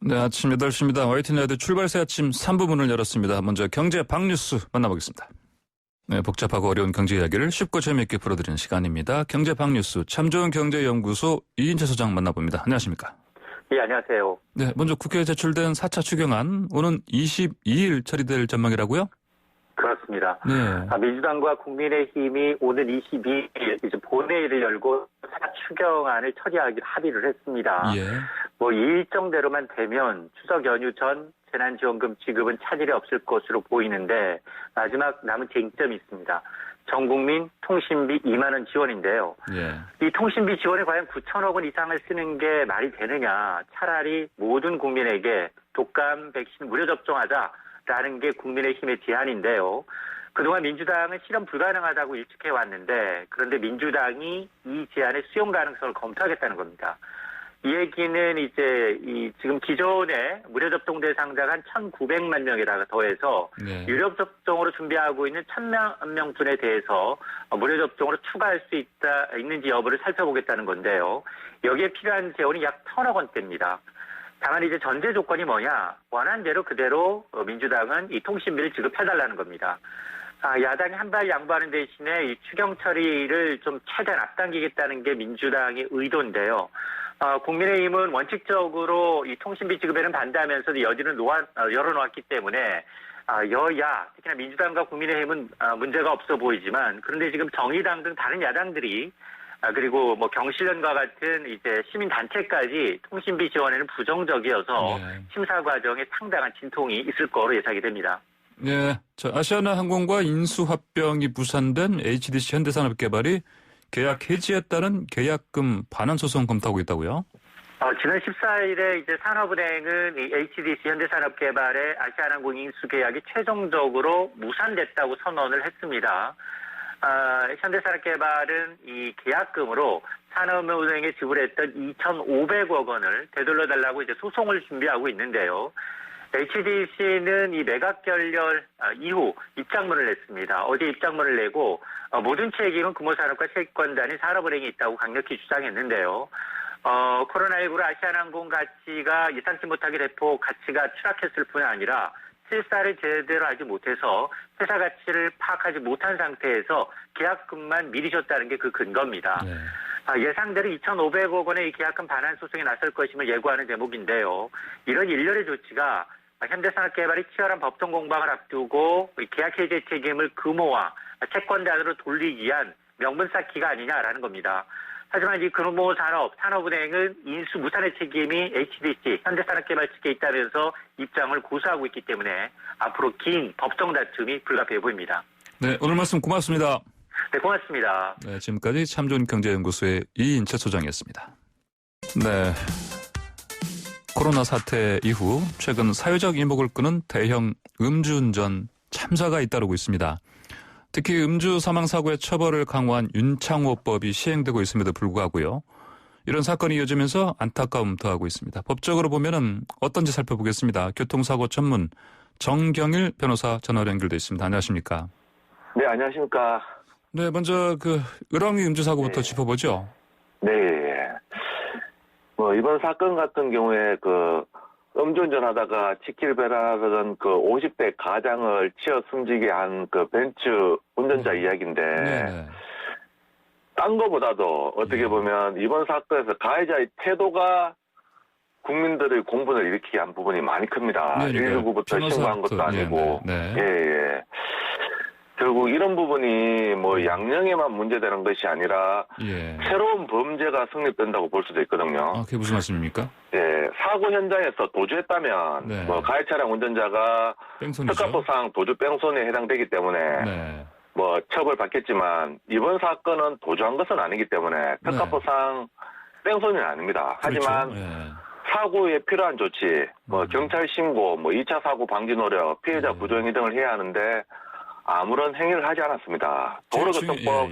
네, 아침 8시입니다. YTN 라디오 출발새 아침 3부 문을 열었습니다. 먼저 경제 박뉴스 만나보겠습니다. 네, 복잡하고 어려운 경제 이야기를 쉽고 재미있게 풀어드리는 시간입니다. 경제 박뉴스 참 좋은 경제연구소 이인철 소장 만나봅니다. 안녕하십니까? 예, 안녕하세요. 네, 먼저 국회에 제출된 4차 추경안 오는 22일 처리될 전망이라고요? 그렇습니다. 네. 민주당과 국민의힘이 오는 22일 이제 본회의를 열고 4차 추경안을 처리하기로 합의를 했습니다. 예. 이 일정대로만 되면 추석 연휴 전 재난지원금 지급은 차질이 없을 것으로 보이는데 마지막 남은 쟁점이 있습니다. 전 국민 통신비 2만 원 지원인데요. 예. 이 통신비 지원에 과연 9천억 원 이상을 쓰는 게 말이 되느냐. 차라리 모든 국민에게 독감 백신 무료 접종하자라는 게 국민의힘의 제안인데요. 그동안 민주당은 실현 불가능하다고 일축해 왔는데 그런데 민주당이 이 제안의 수용 가능성을 검토하겠다는 겁니다. 이 얘기는 이제 지금 기존에 무료 접종 대상자가 한 1,900만 명에다가 더해서 네. 유료 접종으로 준비하고 있는 1,000만 분에 대해서 무료 접종으로 추가할 수 있는지 여부를 살펴보겠다는 건데요. 여기에 필요한 재원이 약 1,000억 원대입니다. 다만 이제 전제 조건이 뭐냐? 원안대로 그대로 민주당은 이 통신비를 지급해달라는 겁니다. 야당이 한 발 양보하는 대신에 이 추경 처리를 좀 최대한 앞당기겠다는 게 민주당의 의도인데요. 국민의힘은 원칙적으로 이 통신비 지급에는 반대하면서도 여지는 열어놓았기 때문에 여야, 특히나 민주당과 국민의힘은 문제가 없어 보이지만 그런데 지금 정의당 등 다른 야당들이 그리고 경실련과 같은 이제 시민단체까지 통신비 지원에는 부정적이어서 네. 심사 과정에 상당한 진통이 있을 거로 예상이 됩니다. 네. 아시아나항공과 인수합병이 무산된 HDC 현대산업개발이 계약 해지에 따른 계약금 반환 소송 검토하고 있다고요? 지난 14일에 이제 산업은행은 이 HDC 현대산업개발의 아시아나항공 인수 계약이 최종적으로 무산됐다고 선언을 했습니다. 현대산업개발은 이 계약금으로 산업은행에 지불했던 2,500억 원을 되돌려달라고 이제 소송을 준비하고 있는데요. HDC는 이 매각 결렬 이후 입장문을 냈습니다. 어제 입장문을 내고 모든 책임은 금호산업과 채권단인 산업은행에 있다고 강력히 주장했는데요. 코로나19로 아시아나항공 가치가 예상치 못하게 대폭 가치가 추락했을 뿐 아니라 실사를 제대로 하지 못해서 회사 가치를 파악하지 못한 상태에서 계약금만 미리 줬다는 게 그 근거입니다. 네. 예상대로 2,500억 원의 이 계약금 반환 소송에 나설 것임을 예고하는 대목인데요. 이런 일련의 조치가 현대산업개발이 치열한 법정 공방을 앞두고 계약 해제 책임을 금호와 채권단으로 돌리기 위한 명분 쌓기가 아니냐라는 겁니다. 하지만 이 금호산업은행은 인수 무산의 책임이 HDC, 현대산업개발 측에 있다면서 입장을 고수하고 있기 때문에 앞으로 긴 법정 다툼이 불가피해 보입니다. 네, 오늘 말씀 고맙습니다. 네, 고맙습니다. 네, 지금까지 참 좋은 경제연구소의 이인철 소장이었습니다. 네. 코로나 사태 이후 최근 사회적 이목을 끄는 대형 음주운전 참사가 잇따르고 있습니다. 특히 음주 사망 사고의 처벌을 강화한 윤창호법이 시행되고 있음에도 불구하고요. 이런 사건이 이어지면서 안타까움 더하고 있습니다. 법적으로 보면은 어떤지 살펴보겠습니다. 교통사고 전문 정경일 변호사 전화로 연결돼 있습니다. 안녕하십니까? 네, 안녕하십니까? 네, 먼저 을왕리 음주 사고부터 짚어보죠. 네. 이번 사건 같은 경우에 음주운전 하다가 치킨 배달하던 50대 가장을 치어 숨지게 한 벤츠 운전자 이야기인데, 네. 딴 거보다도 어떻게 보면 이번 사건에서 가해자의 태도가 국민들의 공분을 일으키게 한 부분이 많이 큽니다. 네, 119부터 신고한 것도 아니고, 네. 예. 결국 이런 부분이 양형에만 문제되는 것이 아니라 새로운 범죄가 성립된다고 볼 수도 있거든요. 그게 무슨 말씀입니까? 예, 사고 현장에서 도주했다면 가해 차량 운전자가 특가법상 도주 뺑소니에 해당되기 때문에 처벌받겠지만 이번 사건은 도주한 것은 아니기 때문에 특가법상 뺑소니는 아닙니다. 하지만 사고에 필요한 조치, 경찰 신고, 2차 사고 방지 노력, 피해자 부조행위 등을 해야 하는데 아무런 행위를 하지 않았습니다. 도로교통법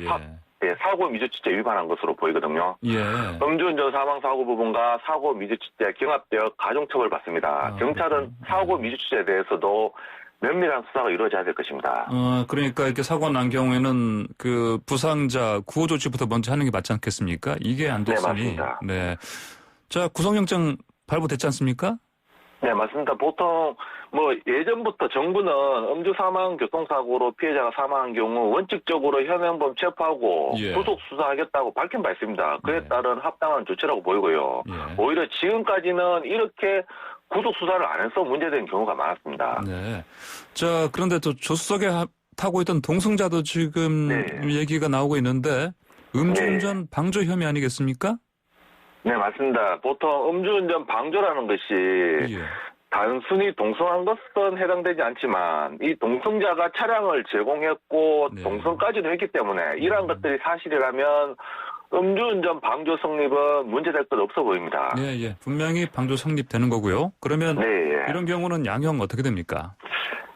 사고 미주치죄 위반한 것으로 보이거든요. 음주운전 사망사고 부분과 사고 미주치죄 경합되어 가중처벌 받습니다. 경찰은 사고 미주치죄에 대해서도 면밀한 수사가 이루어져야 될 것입니다. 그러니까 이렇게 사고가 난 경우에는 부상자 구호 조치부터 먼저 하는 게 맞지 않겠습니까? 이게 안 됐으니. 네, 맞습니다. 네. 자, 구속영장 발부됐지 않습니까? 네, 맞습니다. 보통 예전부터 정부는 음주 사망 교통사고로 피해자가 사망한 경우 원칙적으로 현행범 체포하고 구속 수사하겠다고 밝힌 바 있습니다. 그에 따른 합당한 조치라고 보이고요. 오히려 지금까지는 이렇게 구속 수사를 안 해서 문제된 경우가 많았습니다. 네. 자, 그런데 또 조수석에 타고 있던 동승자도 지금 얘기가 나오고 있는데 음주운전 방조 혐의 아니겠습니까? 네, 맞습니다. 보통 음주운전 방조라는 것이 단순히 동승한 것은 해당되지 않지만 이 동승자가 차량을 제공했고 동승까지도 했기 때문에 이러한 것들이 사실이라면 음주운전 방조 성립은 문제될 것 없어 보입니다. 예. 분명히 방조 성립되는 거고요. 그러면 이런 경우는 양형 어떻게 됩니까?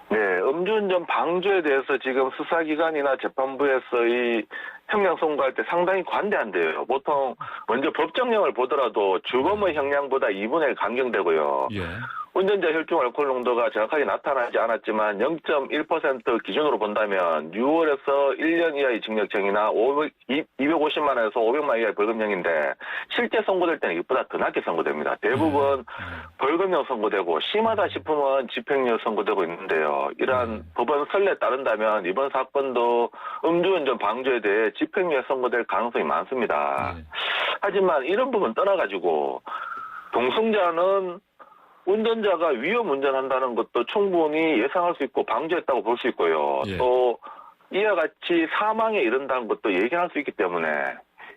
네, 음주운전 방조에 대해서 지금 수사기관이나 재판부에서 이 형량 선고할 때 상당히 관대한데요. 보통 먼저 법정형을 보더라도 주범의 형량보다 2분의 1 감경되고요. 운전자 혈중 알코올 농도가 정확하게 나타나지 않았지만 0.1% 기준으로 본다면 6월에서 1년 이하의 징역형이나 250만 원에서 500만 원 이하의 벌금형인데 실제 선고될 때는 이보다 더 낮게 선고됩니다. 대부분 벌금형 선고되고 심하다 싶으면 집행유예 선고되고 있는데요. 이러한 법원 선례에 따른다면 이번 사건도 음주운전 방조에 대해 집행유예 선고될 가능성이 많습니다. 하지만 이런 부분 떠나가지고 동승자는 운전자가 위험 운전한다는 것도 충분히 예상할 수 있고 방조했다고 볼 수 있고요. 또 이와 같이 사망에 이른다는 것도 예견할 수 있기 때문에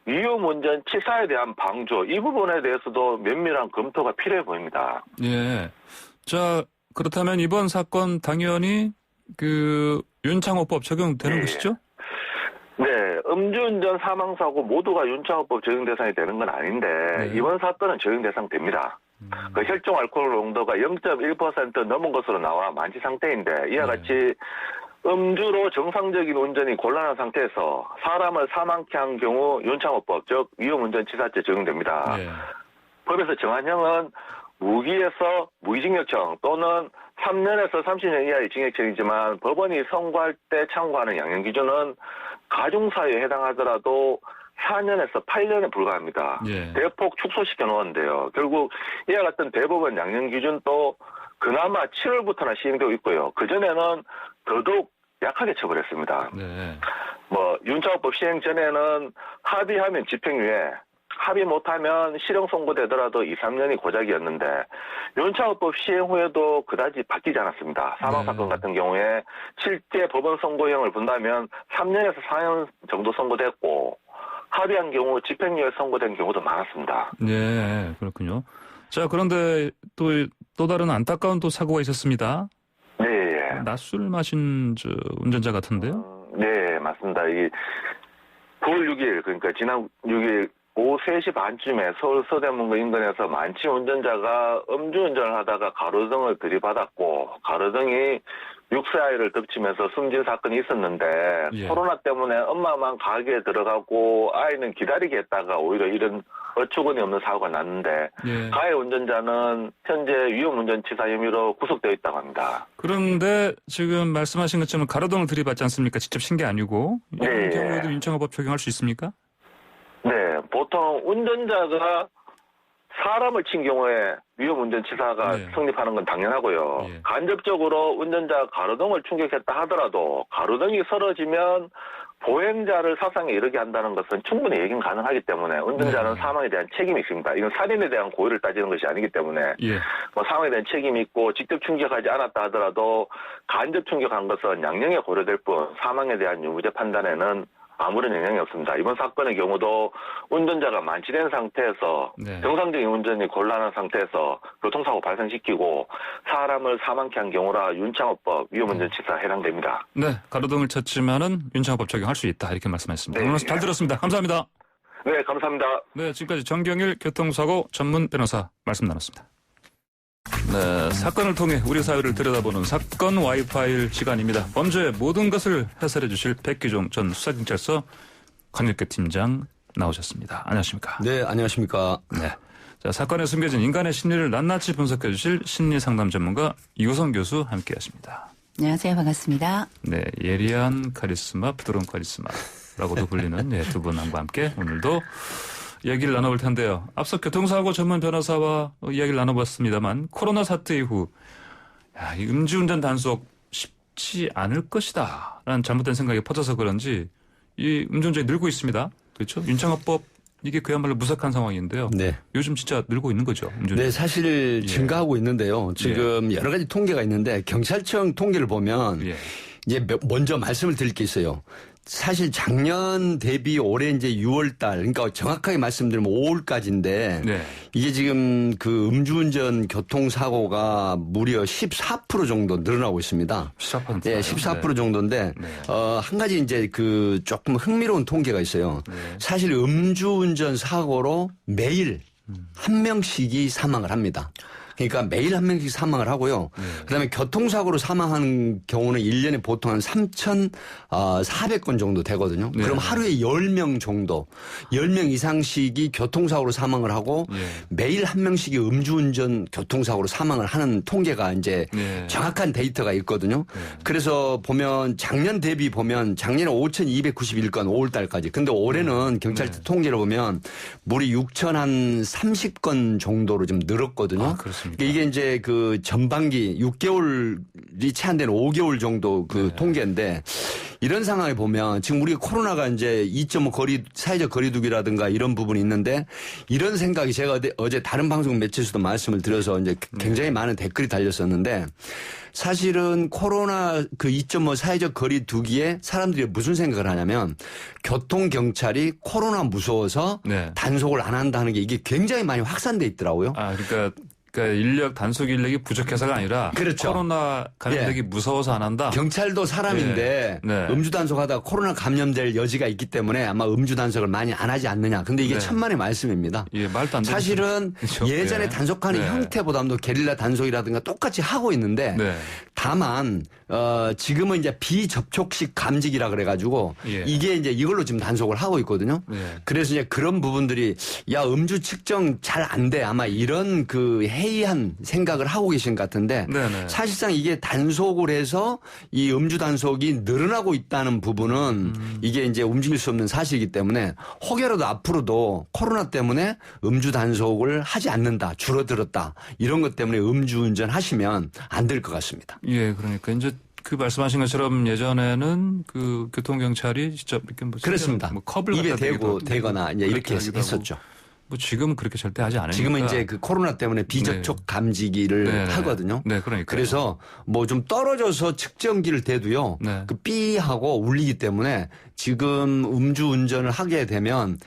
위험 운전 치사에 대한 방조 이 부분에 대해서도 면밀한 검토가 필요해 보입니다. 예. 자, 그렇다면 이번 사건 당연히 윤창호법 적용되는 것이죠? 네, 음주운전 사망사고 모두가 윤창호법 적용 대상이 되는 건 아닌데 이번 사건은 적용 대상 됩니다. 그 혈중 알코올 농도가 0.1% 넘은 것으로 나와 만취 상태인데 이와 같이 음주로 정상적인 운전이 곤란한 상태에서 사람을 사망케 한 경우 윤창호법 즉 위험운전치사죄 적용됩니다. 법에서 정한형은 무기에서 무기징역형 또는 3년에서 30년 이하의 징역형이지만 법원이 선고할 때 참고하는 양형기준은 가중사유에 해당하더라도 4년에서 8년에 불과합니다. 대폭 축소시켜 놓았는데요. 결국 이와 같은 대법원 양형 기준도 그나마 7월부터나 시행되고 있고요. 그전에는 더더욱 약하게 처벌했습니다. 윤창호법 시행 전에는 합의하면 집행유예, 합의 못하면 실형 선고되더라도 2, 3년이 고작이었는데 윤창호법 시행 후에도 그다지 바뀌지 않았습니다. 사망사건 같은 경우에 실제 법원 선고형을 본다면 3년에서 4년 정도 선고됐고 합의한 경우 집행유예 선고된 경우도 많았습니다. 네, 그렇군요. 자, 그런데 또 다른 안타까운 또 사고가 있었습니다. 네. 낮술 마신 운전자 같은데요? 네, 맞습니다. 이 9월 6일, 그러니까 지난 6일 오후 3시 반쯤에 서울 서대문구 인근에서 만취 운전자가 음주운전을 하다가 가로등을 들이받았고 가로등이 6세 아이를 덮치면서 숨진 사건이 있었는데 코로나 때문에 엄마만 가게에 들어가고 아이는 기다리게 했다가 오히려 이런 어처구니 없는 사고가 났는데 가해 운전자는 현재 위험운전치사 혐의로 구속되어 있다고 합니다. 그런데 지금 말씀하신 것처럼 가로등을 들이받지 않습니까? 직접 친 게 아니고 이런 경우에도 윤창호법 적용할 수 있습니까? 네, 보통 운전자가 사람을 친 경우에 위험운전치사가 성립하는 건 당연하고요. 간접적으로 운전자가 가로등을 충격했다 하더라도 가로등이 쓰러지면 보행자를 사상에 이르게 한다는 것은 충분히 예견 가능하기 때문에 운전자는 사망에 대한 책임이 있습니다. 이건 살인에 대한 고의를 따지는 것이 아니기 때문에 사망에 대한 책임이 있고 직접 충격하지 않았다 하더라도 간접 충격한 것은 양형에 고려될 뿐 사망에 대한 유무죄 판단에는 아무런 영향이 없습니다. 이번 사건의 경우도 운전자가 만취된 상태에서 정상적인 운전이 곤란한 상태에서 교통사고 발생시키고 사람을 사망케 한 경우라 윤창호법 위험운전치사 해당됩니다. 네, 가로등을 쳤지만은 윤창호법 적용할 수 있다 이렇게 말씀하셨습니다. 오늘 잘 들었습니다. 감사합니다. 네, 감사합니다. 네, 지금까지 정경일 교통사고 전문 변호사 말씀 나눴습니다. 네, 사건을 통해 우리 사회를 들여다보는 사건 와이파일 시간입니다. 범죄의 모든 것을 해설해 주실 백기종 전 수사경찰서 강력계 팀장 나오셨습니다. 안녕하십니까? 네, 안녕하십니까? 네, 자, 사건에 숨겨진 인간의 심리를 낱낱이 분석해 주실 심리상담 전문가 이호성 교수 함께하십니다. 안녕하세요, 반갑습니다. 네, 예리한 카리스마, 부드러운 카리스마라고도 불리는 두 분과 함께 오늘도 이야기를 나눠볼 텐데요. 앞서 교통사고 전문 변호사와 이야기를 나눠봤습니다만 코로나 사태 이후 이 음주운전 단속 쉽지 않을 것이다 라는 잘못된 생각이 퍼져서 그런지 이 음주운전이 늘고 있습니다. 그렇죠? 윤창호법 이게 그야말로 무색한 상황인데요. 네. 요즘 진짜 늘고 있는 거죠. 음주운전. 네, 사실 증가하고 있는데요. 지금 여러 가지 통계가 있는데 경찰청 통계를 보면 이제 먼저 말씀을 드릴 게 있어요. 사실 작년 대비 올해 이제 6월 달, 그러니까 정확하게 말씀드리면 5월까지인데 이게 지금 그 음주운전 교통사고가 무려 14% 정도 늘어나고 있습니다. 14%? 네, 14% 정도인데, 한 가지 이제 그 조금 흥미로운 통계가 있어요. 사실 음주운전 사고로 매일 한 명씩이 사망을 합니다. 그러니까 매일 한 명씩 사망을 하고요. 그다음에 교통사고로 사망하는 경우는 1년에 보통 한 3,400건 정도 되거든요. 그럼 하루에 10명 정도, 10명 이상씩이 교통사고로 사망을 하고 매일 한 명씩이 음주운전 교통사고로 사망을 하는 통계가 이제 정확한 데이터가 있거든요. 그래서 보면 작년 대비 보면 작년에 5,291건 5월 달까지. 근데 올해는 경찰청 통계를 보면 무려 6,030건 정도로 좀 늘었거든요. 아, 그렇습니다. 이게 이제 그 전반기 6개월이 채 안 되는 5개월 정도 그 통계인데 이런 상황에 보면 지금 우리가 코로나가 이제 2.5 사회적 거리두기라든가 이런 부분이 있는데 이런 생각이 제가 어제 다른 방송 매체에서도 말씀을 드려서 이제 굉장히 많은 댓글이 달렸었는데 사실은 코로나 그 2.5 사회적 거리두기에 사람들이 무슨 생각을 하냐면 교통경찰이 코로나 무서워서 단속을 안 한다는 게 이게 굉장히 많이 확산돼 있더라고요. 아, 그러니까 단속 인력이 부족해서가 아니라 그렇죠. 코로나 감염되기 무서워서 안 한다. 경찰도 사람인데 음주 단속하다가 코로나 감염될 여지가 있기 때문에 아마 음주 단속을 많이 안 하지 않느냐. 근데 이게 천만의 말씀입니다. 말도 안 되는 사실은 그렇죠. 예전에 단속하는 형태보다도 게릴라 단속이라든가 똑같이 하고 있는데 다만 지금은 이제 비접촉식 감지기라 그래가지고 이게 이제 이걸로 지금 단속을 하고 있거든요. 그래서 이제 그런 부분들이 음주 측정 잘 안 돼. 아마 이런 그 해이한 생각을 하고 계신 것 같은데 사실상 이게 단속을 해서 이 음주 단속이 늘어나고 있다는 부분은 이게 이제 움직일 수 없는 사실이기 때문에 혹여라도 앞으로도 코로나 때문에 음주 단속을 하지 않는다, 줄어들었다 이런 것 때문에 음주운전 하시면 안 될 것 같습니다. 그러니까 이제 그 말씀하신 것처럼 예전에는 그 교통경찰이 직접 이렇게 그렇습니다. 컵을 입에 대고 대거나 이제 이렇게 했었죠. 지금은 그렇게 절대 하지 않으니까. 지금은 이제 그 코로나 때문에 비접촉 감지기를 하거든요. 그러니까. 그래서 뭐 좀 떨어져서 측정기를 대도요. 그 삐 하고 울리기 때문에 지금 음주운전을 하게 되면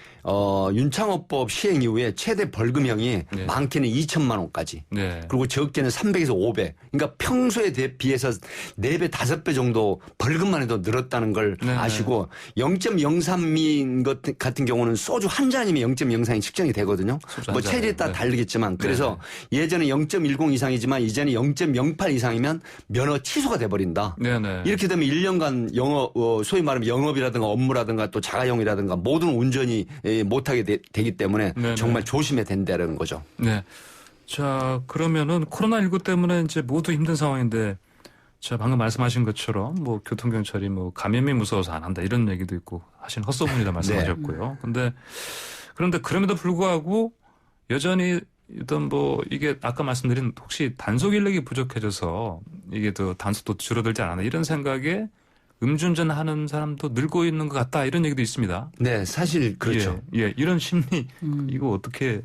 윤창호법 시행 이후에 최대 벌금형이 많게는 2천만 원까지 그리고 적게는 300에서 500 그러니까 평소에 비해서 4배 5배 정도 벌금만 해도 늘었다는 걸 아시고 0.03인 것 같은 경우는 소주 한 잔이면 0.03이 측정이 되거든요. 뭐 체질에 따라 다르겠지만 그래서 예전에 0.10 이상이지만 이제는 0.08 이상이면 면허 취소가 돼버린다. 이렇게 되면 1년간 소위 말하면 영업이라든가 업무라든가 또 자가용이라든가 모든 운전이 못하게 되기 때문에 정말 조심해야 된다는 거죠. 자, 그러면은 코로나19 때문에 이제 모두 힘든 상황인데 자, 방금 말씀하신 것처럼 뭐 교통경찰이 뭐 감염이 무서워서 안 한다 이런 얘기도 있고 하신 헛소문이다 말씀하셨고요. 그런데 그럼에도 불구하고 여전히 일단 뭐 이게 아까 말씀드린 혹시 단속 인력이 부족해져서 이게 더 단속도 줄어들지 않았나 이런 생각에 음주운전 하는 사람도 늘고 있는 것 같다 이런 얘기도 있습니다. 네, 사실 그렇죠. 이런 심리 이거 어떻게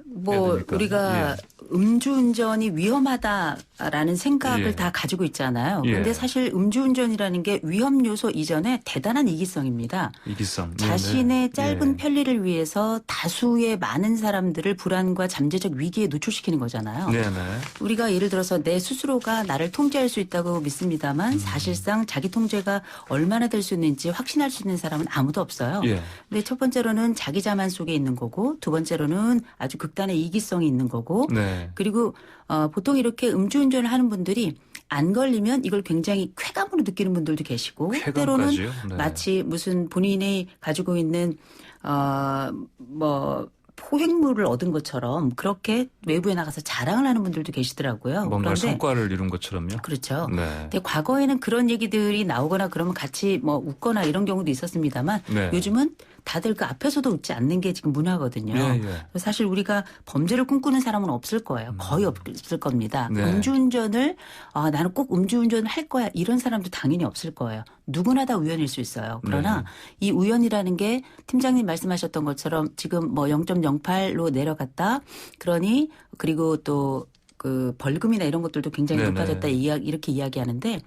뭐 우리가 음주운전이 위험하다라는 생각을 다 가지고 있잖아요. 그런데 사실 음주운전이라는 게 위험 요소 이전에 대단한 이기성입니다. 이기성. 자신의 짧은 편리를 위해서 다수의 많은 사람들을 불안과 잠재적 위기에 노출시키는 거잖아요. 우리가 예를 들어서 내 스스로가 나를 통제할 수 있다고 믿습니다만 사실상 자기 통제가 얼마나 될 수 있는지 확신할 수 있는 사람은 아무도 없어요. 근데 첫 번째로는 자기 자만 속에 있는 거고 두 번째로는 아주 극단의 이기성이 있는 거고 그리고 보통 이렇게 음주운전을 하는 분들이 안 걸리면 이걸 굉장히 쾌감으로 느끼는 분들도 계시고 때로는 마치 무슨 본인이 가지고 있는 뭐 포획물을 얻은 것처럼 그렇게 외부에 나가서 자랑을 하는 분들도 계시더라고요. 뭔가 성과를 이룬 것처럼요. 그렇죠. 근데 과거에는 그런 얘기들이 나오거나 그러면 같이 뭐 웃거나 이런 경우도 있었습니다만 요즘은 다들 그 앞에서도 웃지 않는 게 지금 문화거든요. 예, 예. 사실 우리가 범죄를 꿈꾸는 사람은 없을 거예요. 거의 없을 겁니다. 네. 음주운전을 나는 꼭 음주운전을 할 거야 이런 사람도 당연히 없을 거예요. 누구나 다 우연일 수 있어요. 그러나 이 우연이라는 게 팀장님 말씀하셨던 것처럼 지금 뭐 0.08로 내려갔다. 그러니 그리고 또 그 벌금이나 이런 것들도 굉장히 높아졌다 이렇게 이야기하는데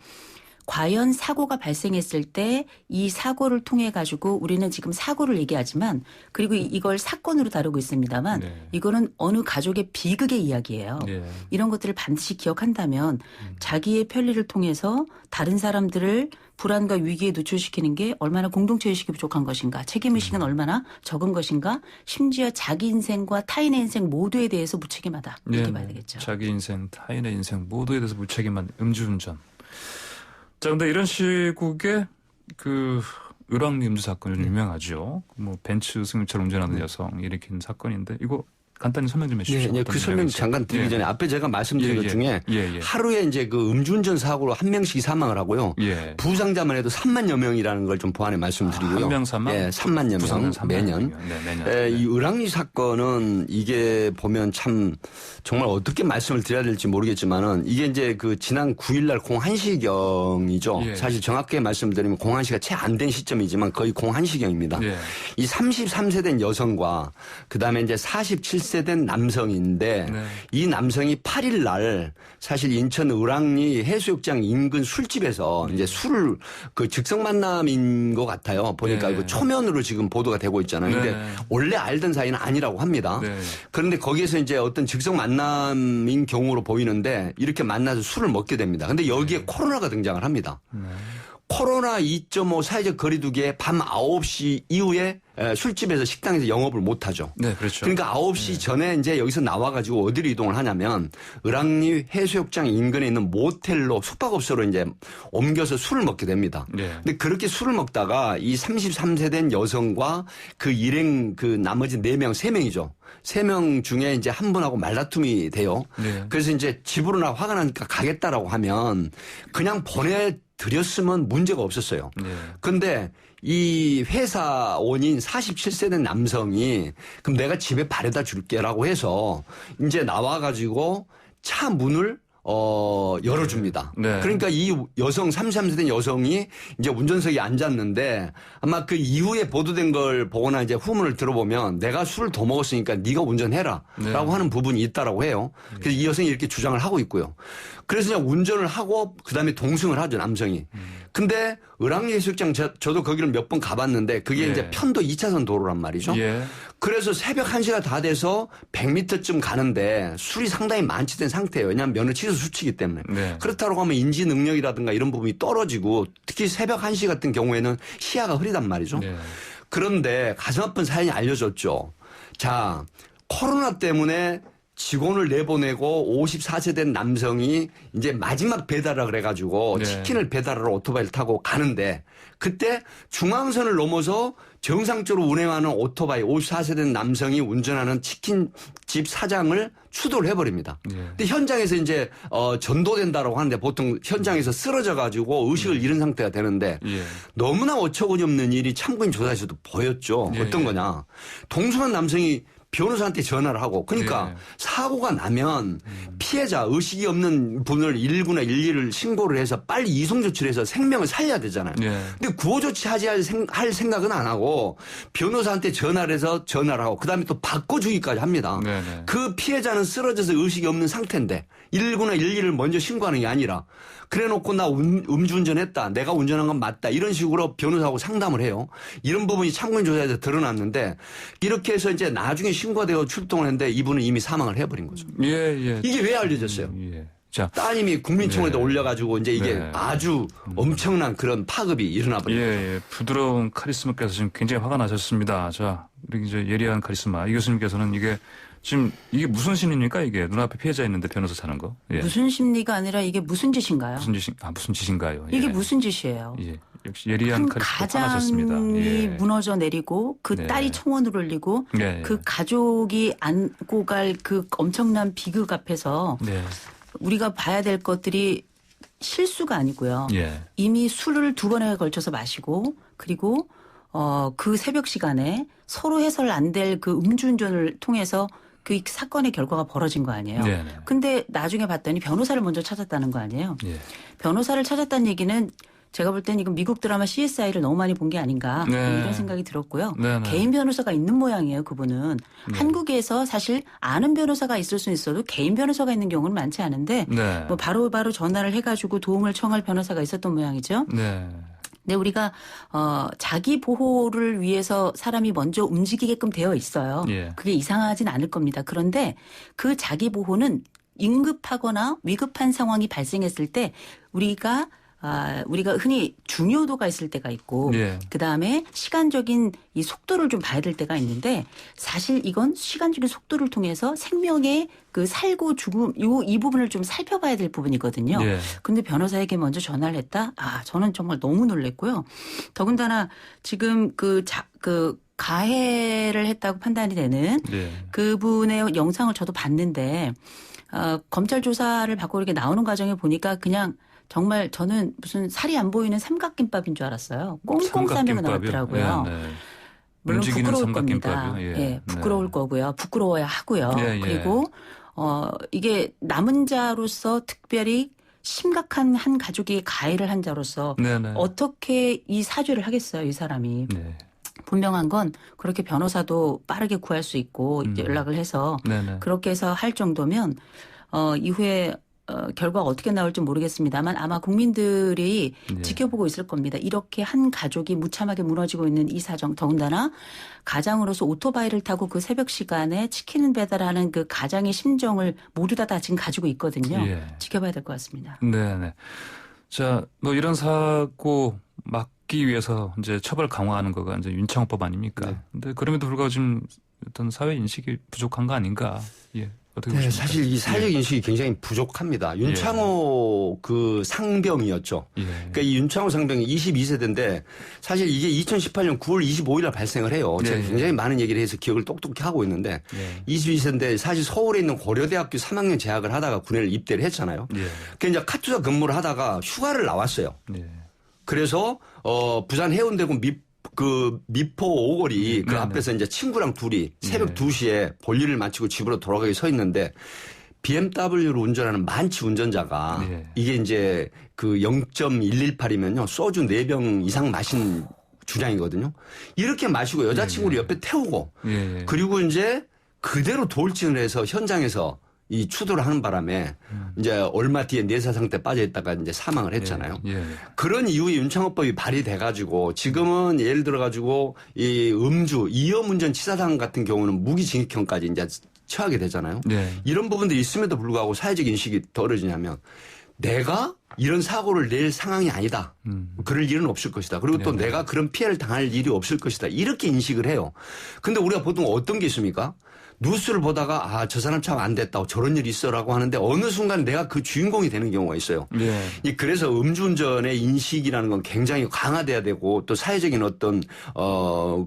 과연 사고가 발생했을 때 이 사고를 통해 가지고 우리는 지금 사고를 얘기하지만 그리고 이걸 사건으로 다루고 있습니다만 이거는 어느 가족의 비극의 이야기예요. 이런 것들을 반드시 기억한다면 자기의 편리를 통해서 다른 사람들을 불안과 위기에 노출시키는 게 얼마나 공동체의식이 부족한 것인가, 책임의식은 얼마나 적은 것인가, 심지어 자기 인생과 타인의 인생 모두에 대해서 무책임하다. 이렇게 봐야 되겠죠. 자기 인생, 타인의 인생 모두에 대해서 무책임한 음주운전. 자, 근데 이런 시국에 그 을왕리 음주 사건이 유명하죠. 뭐 벤츠 승용차를 운전하는 여성 일으킨 사건인데 이거 간단히 설명 좀 해주시죠. 그 설명 잠깐 드리기 전에 앞에 제가 말씀드린 것 중에 하루에 이제 그 음주운전 사고로 한 명씩 사망을 하고요. 부상자만 해도 3만여 명이라는 걸 좀 보완해 말씀드리고요. 한 명 사망? 3만여 명 매년. 매년. 이 을왕리 사건은 이게 보면 참 정말 어떻게 말씀을 드려야 될지 모르겠지만은 이게 이제 그 지난 9일날 01시경이죠. 사실 정확하게 말씀드리면 01시가 채 안 된 시점이지만 거의 01시경입니다. 이 33세 된 여성과 그다음에 이제 47세 된 남성인데 이 남성이 8일 날 사실 인천 을왕리 해수욕장 인근 술집에서 이제 술을 그 즉석 만남인 것 같아요. 보니까 그 초면으로 지금 보도가 되고 있잖아요. 근데 원래 알던 사이는 아니라고 합니다. 그런데 거기에서 이제 어떤 즉석 만남인 경우로 보이는데 이렇게 만나서 술을 먹게 됩니다. 근데 여기에 코로나가 등장을 합니다. 코로나 2.5 사회적 거리두기에 밤 9시 이후에 술집에서 식당에서 영업을 못 하죠. 네, 그렇죠. 그러니까 9시 전에 이제 여기서 나와가지고 어디로 이동을 하냐면 을왕리 해수욕장 인근에 있는 모텔로 숙박업소로 이제 옮겨서 술을 먹게 됩니다. 근데 그렇게 술을 먹다가 이 33세 된 여성과 그 일행 그 나머지 4명, 3명이죠. 3명 중에 이제 한 분하고 말다툼이 돼요. 그래서 이제 집으로 나 화가 나니까 가겠다라고 하면 그냥 보내드렸으면 문제가 없었어요. 근데 이 회사원인 47세 된 남성이 그럼 내가 집에 바래다 줄게라고 해서 이제 나와가지고 차 문을 열어줍니다. 그러니까 이 여성 33세 된 여성이 이제 운전석에 앉았는데 아마 그 이후에 보도된 걸 보거나 이제 후문을 들어보면 내가 술을 더 먹었으니까 네가 운전해라 라고 하는 부분이 있다라고 해요. 그래서 이 여성이 이렇게 주장을 하고 있고요. 그래서 그냥 운전을 하고 그다음에 동승을 하죠, 남성이. 근데 을왕리 해수욕장 저도 거기를 몇 번 가봤는데 그게 이제 편도 2차선 도로란 말이죠. 그래서 새벽 1시가 다 돼서 100m쯤 가는데 술이 상당히 만취된 상태예요. 왜냐하면 면허 취소 수치이기 때문에. 그렇다고 하면 인지 능력이라든가 이런 부분이 떨어지고 특히 새벽 1시 같은 경우에는 시야가 흐리단 말이죠. 그런데 가슴 아픈 사연이 알려졌죠. 자, 코로나 때문에 직원을 내보내고 54세 된 남성이 이제 마지막 배달을 그래가지고 치킨을 배달하러 오토바이를 타고 가는데 그때 중앙선을 넘어서 정상적으로 운행하는 오토바이 54세 된 남성이 운전하는 치킨집 사장을 추돌을 해버립니다. 근데 현장에서 이제 전도된다라고 하는데 보통 현장에서 쓰러져 가지고 의식을 잃은 상태가 되는데 너무나 어처구니 없는 일이 참고인 조사에서도 보였죠. 어떤 거냐. 동승한 남성이 변호사한테 전화를 하고 그러니까 사고가 나면 피해자 의식이 없는 분을 119나 112를 신고를 해서 빨리 이송 조치를 해서 생명을 살려야 되잖아요. 근데 구호 조치하지 할 생각은 안 하고 변호사한테 전화를 해서 전화를 하고 그다음에 또 바꿔주기까지 합니다. 그 피해자는 쓰러져서 의식이 없는 상태인데 119나 112를 먼저 신고하는 게 아니라 그래놓고 나 음주운전했다. 내가 운전한 건 맞다. 이런 식으로 변호사하고 상담을 해요. 이런 부분이 참고인 조사에서 드러났는데 이렇게 해서 이제 나중에 신고가 되어 출동을 했는데 이분은 이미 사망을 해버린 거죠. 이게 왜 알려졌어요? 자, 따님이 국민청원에도 올려가지고 이제 이게 아주 엄청난 그런 파급이 일어나 버립니다. 부드러운 카리스마께서 지금 굉장히 화가 나셨습니다. 자, 우리 이제 예리한 카리스마 이 교수님께서는 지금 이게 무슨 심리입니까? 이게 눈앞에 피해자 있는데 변호사 사는 거. 무슨 심리가 아니라 이게 무슨 짓인가요? 무슨 짓인가요? 이게 무슨 짓이에요? 역시 예리한 카리스마 화나셨습니다. 가장이 무너져 내리고 그 딸이 청원을 올리고 그 가족이 안고 갈 그 엄청난 비극 앞에서 우리가 봐야 될 것들이 실수가 아니고요. 이미 술을 2번에 걸쳐서 마시고 그리고 그 새벽 시간에 서로 해설 안 될 그 음주운전을 통해서 그 사건의 결과가 벌어진 거 아니에요. 네네. 근데 나중에 봤더니 변호사를 먼저 찾았다는 거 아니에요. 예. 변호사를 찾았다는 얘기는 제가 볼 때는 이건 미국 드라마 CSI를 너무 많이 본 게 아닌가 이런 생각이 들었고요. 네네. 개인 변호사가 있는 모양이에요. 그분은. 네. 한국에서 사실 아는 변호사가 있을 수 있어도 개인 변호사가 있는 경우는 많지 않은데 네. 뭐 바로 전화를 해가지고 도움을 청할 변호사가 있었던 모양이죠. 네. 근데 우리가 자기 보호를 위해서 사람이 먼저 움직이게끔 되어 있어요. 예. 그게 이상하진 않을 겁니다. 그런데 그 자기 보호는 응급하거나 위급한 상황이 발생했을 때 우리가 흔히 중요도가 있을 때가 있고 예. 그다음에 시간적인 이 속도를 좀 봐야 될 때가 있는데 사실 이건 시간적인 속도를 통해서 생명의 그 살고 죽음 이 부분을 좀 살펴봐야 될 부분이거든요. 그런데 변호사에게 먼저 전화를 했다? 저는 정말 너무 놀랐고요. 더군다나 지금 그 가해를 했다고 판단이 되는 그분의 영상을 저도 봤는데 검찰 조사를 받고 이렇게 나오는 과정에 보니까 그냥 정말 저는 무슨 살이 안 보이는 삼각김밥인 줄 알았어요. 꽁꽁 싸매고 나왔더라고요. 네, 네. 물론 부끄러울 겁니다. 예, 부끄러울 거고요. 부끄러워야 하고요. 그리고 이게 남은 자로서 특별히 심각한 한 가족이 가해를 한 자로서 어떻게 이 사죄를 하겠어요, 이 사람이. 네. 분명한 건 그렇게 변호사도 빠르게 구할 수 있고 연락을 해서 그렇게 해서 할 정도면 이후에 결과가 어떻게 나올지 모르겠습니다만 아마 국민들이 지켜보고 있을 겁니다. 이렇게 한 가족이 무참하게 무너지고 있는 이 사정, 더군다나 가장으로서 오토바이를 타고 그 새벽 시간에 치킨 배달하는 그 가장의 심정을 모두 다 지금 가지고 있거든요. 지켜봐야 될 것 같습니다. 네네. 자, 뭐 이런 사고 막기 위해서 이제 처벌 강화하는 거가 이제 윤창호법 아닙니까? 근데 그럼에도 불구하고 지금 어떤 사회 인식이 부족한 거 아닌가? 예. 네, 사실 이 사회적 인식이 굉장히 부족합니다. 윤창호 그 상병이었죠. 그러니까 이 윤창호 상병이 22세대인데 사실 이게 2018년 9월 25일에 발생을 해요. 제가 굉장히 많은 얘기를 해서 기억을 똑똑히 하고 있는데 22세인데 사실 서울에 있는 고려대학교 3학년 재학을 하다가 군에를 입대를 했잖아요. 그러니까 이제 카투사 근무를 하다가 휴가를 나왔어요. 그래서 부산 해운대군 미포 오거리 그 앞에서 이제 친구랑 둘이 새벽 2시에 볼일을 마치고 집으로 돌아가기 서 있는데 BMW를 운전하는 만취 운전자가 이게 이제 그 0.118이면요. 소주 4병 이상 마신 주량이거든요. 이렇게 마시고 여자친구를 옆에 태우고 그리고 이제 그대로 돌진을 해서 현장에서 이 추돌을 하는 바람에 이제 얼마 뒤에 뇌사 상태 빠져 있다가 이제 사망을 했잖아요. 그런 이후에 윤창호법이 발의돼 가지고 지금은 예를 들어 가지고 이 음주, 위험운전 치사상 같은 경우는 무기징역형까지 이제 처하게 되잖아요. 이런 부분들이 있음에도 불구하고 사회적 인식이 떨어지냐면 내가 이런 사고를 낼 상황이 아니다. 그럴 일은 없을 것이다. 그리고 또 내가 그런 피해를 당할 일이 없을 것이다. 이렇게 인식을 해요. 근데 우리가 보통 어떤 게 있습니까? 뉴스를 보다가 저 사람 참 안 됐다. 저런 일이 있어라고 하는데 어느 순간 내가 그 주인공이 되는 경우가 있어요. 그래서 음주운전의 인식이라는 건 굉장히 강화돼야 되고 또 사회적인 어떤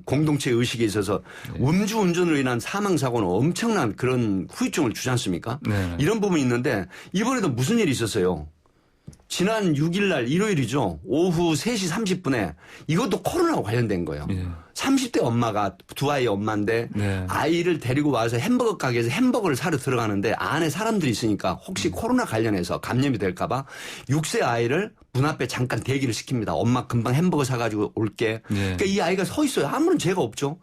공동체 의식에 있어서 음주운전으로 인한 사망사고는 엄청난 그런 후유증을 주지 않습니까? 이런 부분이 있는데 이번에도 무슨 일이 있었어요. 지난 6일 날 일요일이죠. 오후 3시 30분에 이것도 코로나와 관련된 거예요. 30대 엄마가 두 아이의 엄마인데 아이를 데리고 와서 햄버거 가게에서 햄버거를 사러 들어가는데 안에 사람들이 있으니까 혹시 코로나 관련해서 감염이 될까 봐 6세 아이를 문 앞에 잠깐 대기를 시킵니다. 엄마 금방 햄버거 사가지고 올게. 그러니까 이 아이가 서 있어요. 아무런 죄가 없죠.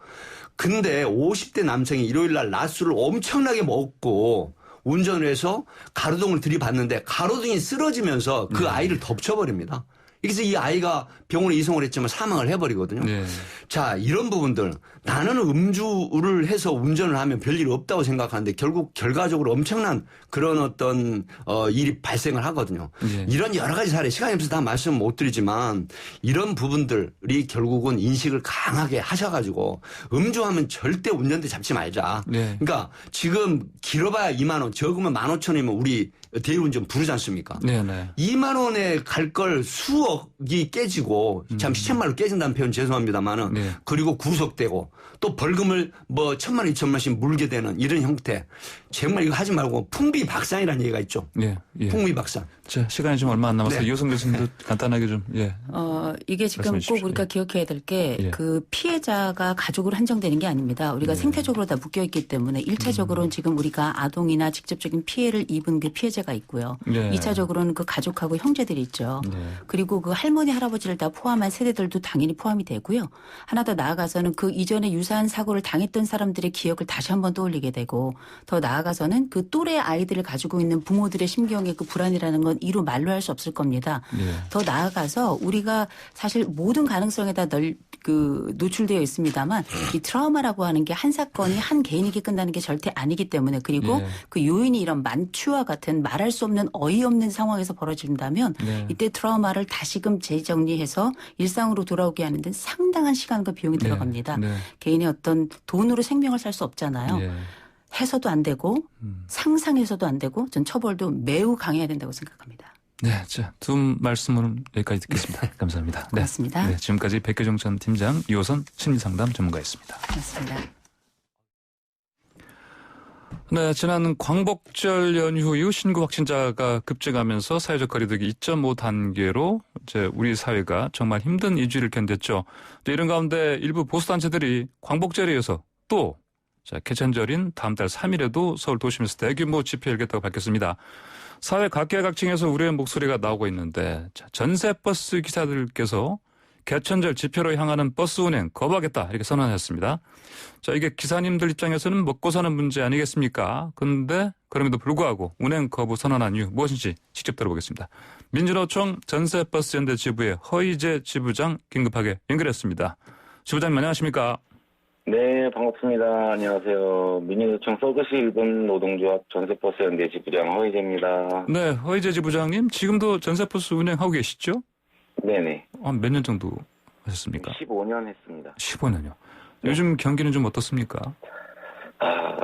근데 50대 남성이 일요일 날 낮술을 엄청나게 먹고 운전을 해서 가로등을 들이받는데 가로등이 쓰러지면서 그 아이를 덮쳐버립니다. 그래서 이 아이가 병원에 이송을 했지만 사망을 해버리거든요. 자, 이런 부분들 나는 음주를 해서 운전을 하면 별일 없다고 생각하는데 결국 결과적으로 엄청난 그런 어떤 일이 발생을 하거든요. 이런 여러 가지 사례 시간이 없어서 다 말씀 못 드리지만 이런 부분들이 결국은 인식을 강하게 하셔가지고 음주하면 절대 운전대 잡지 말자. 그러니까 지금 길어봐야 2만 원, 적으면 15,000원이면 우리 대리운전 부르지 않습니까? 2만 원에 갈 걸 수억 10억이 깨지고 참 시쳇말로 깨진다는 표현 죄송합니다만은 네. 그리고 구속되고 또 벌금을 뭐 1,000만 원, 2,000만 원씩 물게 되는 이런 형태. 정말 이거 하지 말고 풍비박산이라는 얘기가 있죠. 예, 예. 풍비박산. 자, 시간이 좀 얼마 안 남았어요. 네. 이호성 교수님도 간단하게 좀 예. 이게 지금 꼭 우리가 기억해야 될 게 그 피해자가 가족으로 한정되는 게 아닙니다. 우리가 생태적으로 다 묶여 있기 때문에 1차적으로는 지금 우리가 아동이나 직접적인 피해를 입은 그 피해자가 있고요. 2차적으로는 그 가족하고 형제들이 있죠. 그리고 그 할머니, 할아버지를 다 포함한 세대들도 당연히 포함이 되고요. 하나 더 나아가서는 그 이전에 유사한 사고를 당했던 사람들의 기억을 다시 한번 떠올리게 되고 더 나아가서는 그 또래 아이들을 가지고 있는 부모들의 심경의 그 불안이라는 건 이루 말로 할 수 없을 겁니다. 더 나아가서 우리가 사실 모든 가능성에 다 노출되어 있습니다만 이 트라우마라고 하는 게 한 사건이 한 개인에게 끝나는 게 절대 아니기 때문에 그리고 그 요인이 이런 만추와 같은 말할 수 없는 어이없는 상황에서 벌어진다면 이때 트라우마를 다시금 재정리해서 일상으로 돌아오게 하는 데는 상당한 시간과 비용이 들어갑니다. 개인의 어떤 돈으로 생명을 살 수 없잖아요. 해서도 안 되고 상상해서도 안 되고 전 처벌도 매우 강해야 된다고 생각합니다. 네, 자, 두 말씀은 여기까지 듣겠습니다. 감사합니다. 고맙습니다. 네, 지금까지 백혜종 전 팀장, 이호선 심리상담 전문가였습니다. 고맙습니다. 네, 지난 광복절 연휴 이후 신규 확진자가 급증하면서 사회적 거리두기 2.5 단계로 이제 우리 사회가 정말 힘든 2주를 견뎠죠. 또 이런 가운데 일부 보수단체들이 광복절에 이어서 또 개천절인 다음 달 3일에도 서울 도심에서 대규모 집회 열겠다고 밝혔습니다. 사회 각계각층에서 우려의 목소리가 나오고 있는데 전세버스 기사들께서 개천절 집회로 향하는 버스 운행 거부하겠다 이렇게 선언했습니다. 자, 이게 기사님들 입장에서는 먹고 사는 문제 아니겠습니까? 그런데 그럼에도 불구하고 운행 거부 선언한 이유 무엇인지 직접 들어보겠습니다. 민주노총 전세버스연대 지부의 허희재 지부장 긴급하게 연결했습니다. 지부장님 안녕하십니까? 네, 반갑습니다. 안녕하세요. 민주노총 서거시 일본 노동조합 전세버스 연대 지부장 허희재입니다. 네, 허희재 지부장님 지금도 전세버스 운행하고 계시죠? 네네. 몇 년 정도 하셨습니까? 15년 했습니다. 15년요. 요즘 경기는 좀 어떻습니까?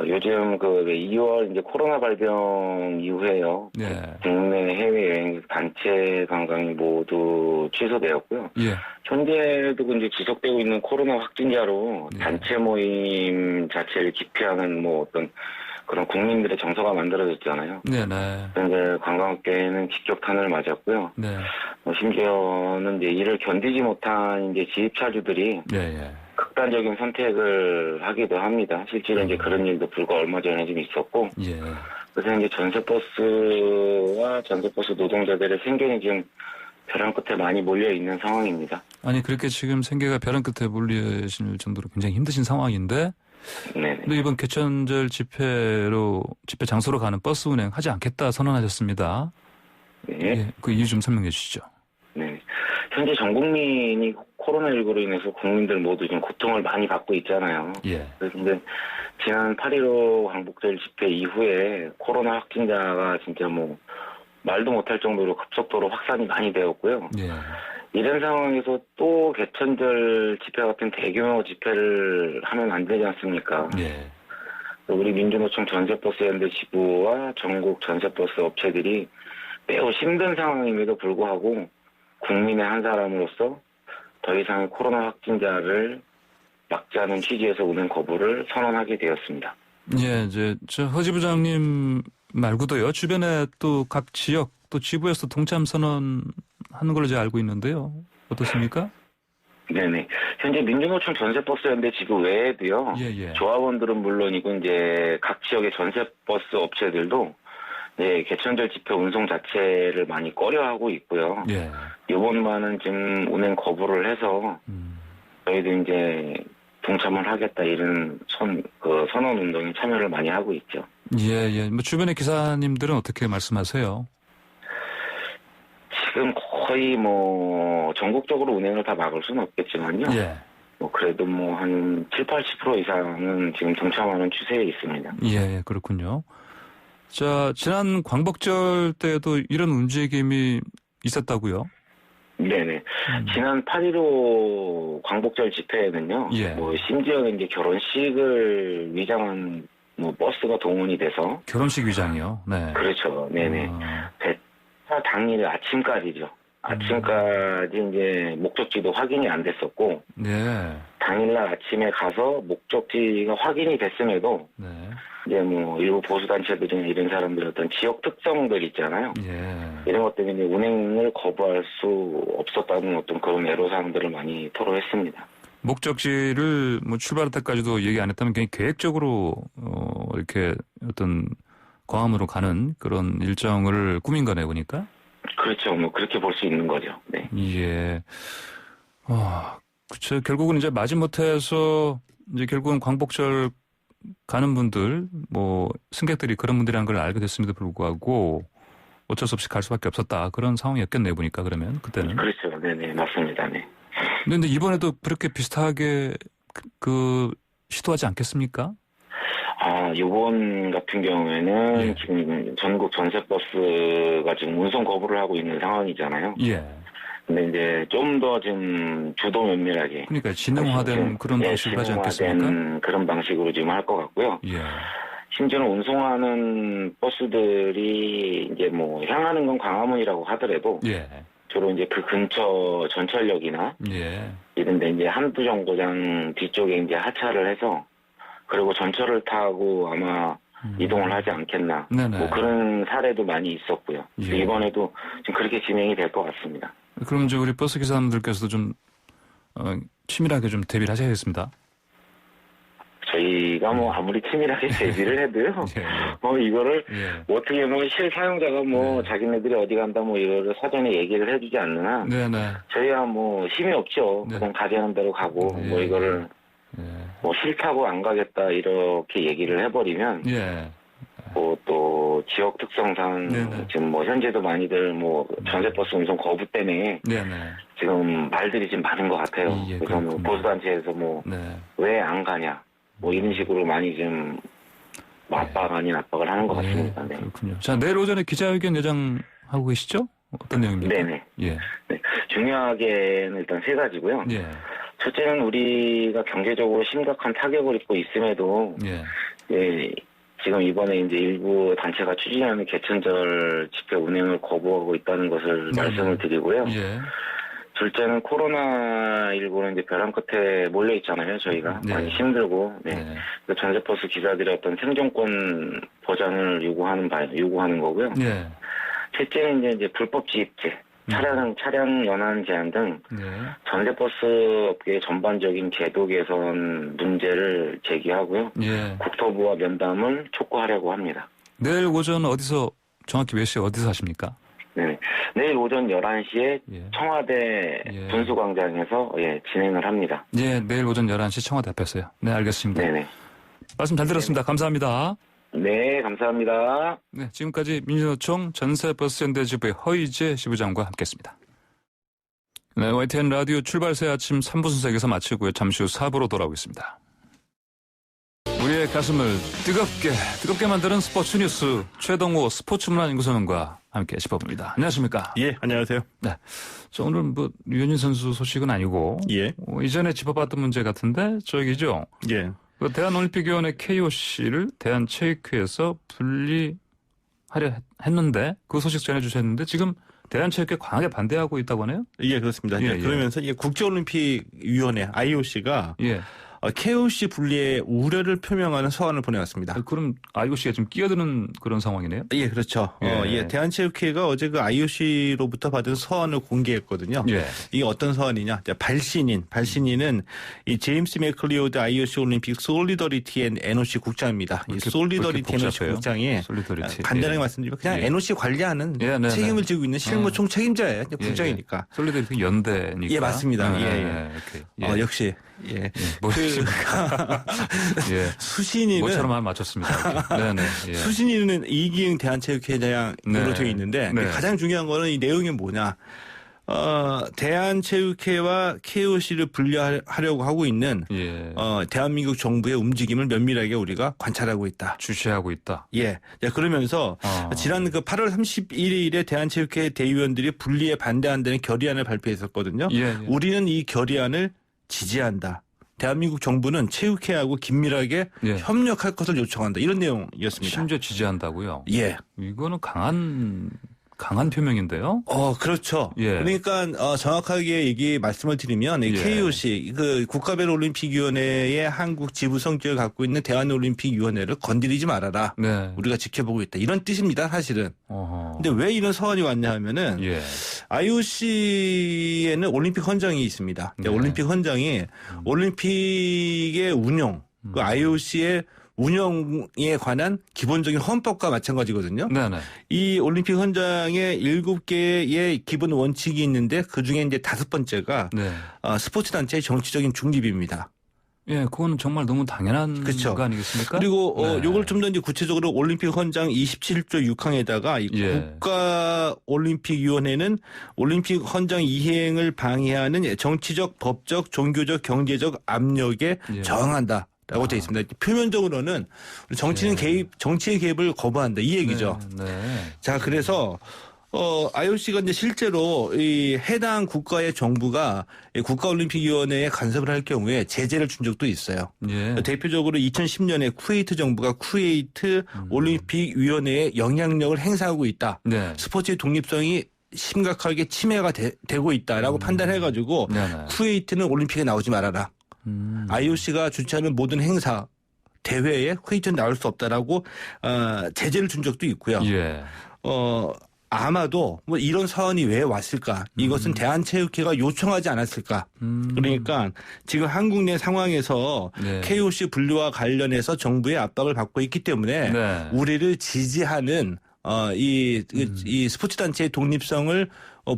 요즘 2월 이제 코로나 발병 이후에요. 네. 국내 해외 여행 단체 관광이 모두 취소되었고요. 예. 현재도 이제 지속되고 있는 코로나 확진자로 단체 모임 자체를 기피하는 어떤 그런 국민들의 정서가 만들어졌잖아요. 네네. 그런데 관광업계는 직격탄을 맞았고요. 네. 심지어는 이제 이를 견디지 못한 이제 지입차주들이 극단적인 선택을 하기도 합니다. 실제로 이제 그런 일도 불과 얼마 전에 좀 있었고. 예. 그래서 이제 전세버스와 전세버스 노동자들의 생계는 지금 벼랑 끝에 많이 몰려 있는 상황입니다. 아니 그렇게 지금 생계가 벼랑 끝에 몰리실 정도로 굉장히 힘드신 상황인데. 네. 근데 이번 개천절 집회 장소로 가는 버스 운행 하지 않겠다 선언하셨습니다. 네. 예, 그 이유 좀 설명해 주시죠. 네. 현재 전 국민이 코로나19로 인해서 국민들 모두 지금 고통을 많이 받고 있잖아요. 예. 그런데 지난 8.15 광복절 집회 이후에 코로나 확진자가 진짜 말도 못할 정도로 급속도로 확산이 많이 되었고요. 예. 이런 상황에서 또 개천절 집회 같은 대규모 집회를 하면 안 되지 않습니까? 예. 우리 민주노총 전세버스 연대 지부와 전국 전세버스 업체들이 매우 힘든 상황임에도 불구하고 국민의 한 사람으로서 더 이상의 코로나 확진자를 막자는 취지에서 운행 거부를 선언하게 되었습니다. 예, 이제 허 지부장님 말고도요. 주변에 또 각 지역 또 지부에서 동참 선언하는 걸로 제가 알고 있는데요. 어떻습니까? 네네. 현재 민주노총 전세버스 연대 지부 외에도요. 조합원들은 물론이고 이제 각 지역의 전세버스 업체들도 개천절 집회 운송 자체를 많이 꺼려하고 있고요. 이번만은 지금 운행 거부를 해서 저희도 이제 동참을 하겠다 이런 선언 운동에 참여를 많이 하고 있죠. 예. 주변의 기사님들은 어떻게 말씀하세요? 지금 거의 전국적으로 운행을 다 막을 수는 없겠지만요. 그래도 한 70-80% 이상은 지금 동참하는 추세에 있습니다. 예, 그렇군요. 자, 지난 광복절 때에도 이런 움직임이 있었다고요? 네네. 지난 8.15 광복절 집회에는요. 심지어는 이제 결혼식을 위장한 버스가 동원이 돼서. 결혼식 위장이요? 네. 그렇죠. 네네. 배차 당일 아침까지죠. 아침까지 이제 목적지도 확인이 안 됐었고, 당일날 아침에 가서 목적지가 확인이 됐음에도, 이제 뭐 일부 보수단체들이나 이런 사람들의 어떤 지역 특성들 있잖아요. 이런 것 때문에 운행을 거부할 수 없었다는 어떤 그런 애로사항들을 많이 토로했습니다. 목적지를 뭐 출발할 때까지도 얘기 안 했다면 그냥 계획적으로 이렇게 어떤 광화문으로 가는 그런 일정을 꾸민 거네요, 보니까. 그렇죠. 뭐 그렇게 볼 수 있는 거죠. 네. 예. 그렇죠. 결국은 이제 마지못해서 이제 결국은 광복절 가는 분들, 뭐 승객들이 그런 분들이라는 걸 알게 됐음에도 불구하고 어쩔 수 없이 갈 수밖에 없었다. 그런 상황이었겠네요, 보니까 그러면 그때는. 그렇죠. 네네 맞습니다. 네. 근데 이번에도 그렇게 비슷하게 시도하지 않겠습니까? 이번 같은 경우에는 지금 전국 전세버스가 지금 운송 거부를 하고 있는 상황이잖아요. 근데 이제 좀 더 지금 주도 면밀하게. 그러니까 지능화된 그런 방식을 하지 않겠습니까? 그런 방식으로 지금 할 것 같고요. 심지어는 운송하는 버스들이 이제 뭐 향하는 건 광화문이라고 하더라도 주로 이제 그 근처 전철역이나 이런데 이제 한두 정거장 뒤쪽에 이제 하차를 해서 그리고 전철을 타고 아마 이동을 하지 않겠나. 뭐 그런 사례도 많이 있었고요. 이번에도 지금 그렇게 진행이 될 것 같습니다. 그럼 이제 우리 버스 기사님들께서도 좀 치밀하게 좀 대비를 하셔야겠습니다. 저희가 뭐 아무리 치밀하게 대비를 해도요. 이거를 어떻게 보면 실사용자가 뭐 자기네들이 어디 간다 뭐 이거를 사전에 얘기를 해주지 않는 한 저희야 뭐 힘이 없죠. 그냥 가자는 대로 가고 뭐 이거를 뭐 싫다고 안 가겠다 이렇게 얘기를 해버리면 뭐 또 지역 특성상 지금 뭐 현재도 많이들 뭐 전세버스 운송 거부 때문에 지금 말들이 좀 많은 것 같아요. 그래서 뭐 보수단체에서 뭐 왜 안 가냐 뭐 이런 식으로 많이 좀 압박 아닌 압박을 하는 것 같습니다. 네. 그렇군요. 자, 내일 오전에 기자회견 예정하고 계시죠? 어떤 내용입니까? 네네. 네. 중요하게는 일단 세 가지고요. 첫째는 우리가 경제적으로 심각한 타격을 입고 있음에도 지금 이번에 이제 일부 단체가 추진하는 개천절 집회 운행을 거부하고 있다는 것을 말씀을 드리고요. 둘째는 코로나19는 이제 벼랑 끝에 몰려 있잖아요. 저희가 많이 힘들고 전세버스 기사들의 어떤 생존권 보장을 요구하는 거고요. 셋째는 이제 불법 지입제. 차량 연한 제한 등 전세버스 업계의 전반적인 제도 개선 문제를 제기하고요. 국토부와 면담을 촉구하려고 합니다. 내일 오전 정확히 몇 시에 어디서 하십니까? 내일 오전 11시에 청와대 분수광장에서 진행을 합니다. 내일 오전 11시 청와대 앞에서요. 네, 알겠습니다. 말씀 잘 들었습니다. 감사합니다. 네, 감사합니다. 네, 지금까지 민주노총 전세버스연대지부의 허이제 지부장과 함께했습니다. 네, YTN 라디오 출발새 아침 3부 순서에서 마치고요. 잠시 후 4부로 돌아오겠습니다. 우리의 가슴을 뜨겁게 만드는 스포츠 뉴스 최동호 스포츠문화연구소장과 함께 짚어봅니다. 안녕하십니까? 예, 안녕하세요. 네, 오늘 뭐 류현진 선수 소식은 아니고 이전에 짚어봤던 문제 같은데 저기죠. 그 대한올림픽위원회 KOC를 대한체육회에서 분리하려 했는데 그 소식 전해주셨는데 지금 대한체육회 강하게 반대하고 있다고 하네요? 예, 그렇습니다. 그러면서 국제올림픽위원회 IOC가 KOC 분리의 우려를 표명하는 서한을 보내왔습니다. 그럼 IOC가 지금 끼어드는 그런 상황이네요? 예, 그렇죠. 대한체육회가 어제 그 IOC로부터 받은 서한을 공개했거든요. 이게 어떤 서한이냐? 발신인은 이 제임스 맥클리오드 IOC 올림픽 솔리더리티 앤 NOC 국장입니다. 이 솔리더리티 NOC 국장이 간단하게 말씀드리면 그냥 NOC 관리하는 책임을 지고 있는 실무총 책임자예요. 국장이니까. 솔리더리티 연대니까. 예, 맞습니다. 역시. 수신이는 뭐처럼 맞췄습니다. 수신이는 이기흥 대한체육회장으로 되어 있는데 가장 중요한 거는 이 내용이 뭐냐? 대한체육회와 KOC를 분리하려고 하고 있는 대한민국 정부의 움직임을 면밀하게 우리가 관찰하고 있다. 주시하고 있다. 그러면서 지난 그 8월 31일에 대한체육회 대의원들이 분리에 반대한다는 결의안을 발표했었거든요. 우리는 이 결의안을 지지한다. 대한민국 정부는 체육회하고 긴밀하게 협력할 것을 요청한다. 이런 내용이었습니다. 심지어 지지한다고요? 이거는 강한 강한 표명인데요. 그렇죠. 예. 그러니까 정확하게 말씀을 드리면 KOC 그 국가별 올림픽위원회의 한국 지부 성격을 갖고 있는 대한올림픽위원회를 건드리지 말아라. 네. 우리가 지켜보고 있다. 이런 뜻입니다, 사실은. 근데 왜 이런 서한이 왔냐 하면은 IOC에는 올림픽 헌장이 있습니다. 네. 올림픽 헌장이 올림픽의 운영, 그 IOC의 운영에 관한 기본적인 헌법과 마찬가지거든요. 네네. 이 올림픽 헌장에 7개의 기본 원칙이 있는데 그중에 이제 5번째가 스포츠 단체의 정치적인 중립입니다. 예, 그건 정말 너무 당연한 그렇죠. 거 아니겠습니까? 그리고 요걸 좀 더 이제 구체적으로 올림픽 헌장 27조 6항에다가 국가올림픽위원회는 올림픽 헌장 이행을 방해하는 정치적, 법적, 종교적, 경제적 압력에 저항한다. 라고 되어 있습니다. 표면적으로는 정치의 개입을 거부한다. 이 얘기죠. 네. 자, 그래서, IOC가 이제 실제로 이 해당 국가의 정부가 국가올림픽위원회에 간섭을 할 경우에 제재를 준 적도 있어요. 대표적으로 2010년에 쿠웨이트 정부가 쿠웨이트 올림픽위원회에 영향력을 행사하고 있다. 네. 스포츠의 독립성이 심각하게 침해가 되고 있다라고 판단해가지고 쿠웨이트는 올림픽에 나오지 말아라. IOC가 주최하는 모든 행사, 대회에 쿠웨이트는 나올 수 없다라고 제재를 준 적도 있고요. 아마도 뭐 이런 사안이 왜 왔을까? 이것은 대한체육회가 요청하지 않았을까? 그러니까 지금 한국 내 상황에서 KOC 분류와 관련해서 정부의 압박을 받고 있기 때문에 우리를 지지하는 이 스포츠 단체의 독립성을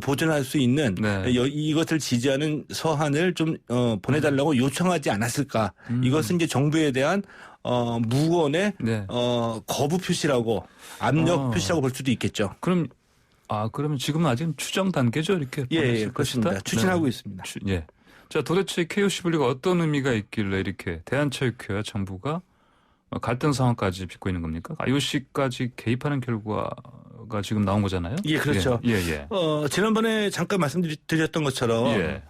보존할 수 있는 이것을 지지하는 서한을 좀 보내달라고 요청하지 않았을까? 이것은 이제 정부에 대한 무언의 거부 표시라고 압력 표시라고 볼 수도 있겠죠. 그러면 지금은 아직 추정 단계죠, 이렇게? 그렇습니다. 추진하고 있습니다. 자, 도대체 KOC 분류가 어떤 의미가 있길래 이렇게 대한체육회와 정부가 갈등 상황까지 빚고 있는 겁니까? IOC까지 개입하는 결과가 지금 나온 거잖아요. 예, 그렇죠. 지난번에 잠깐 말씀드렸던 것처럼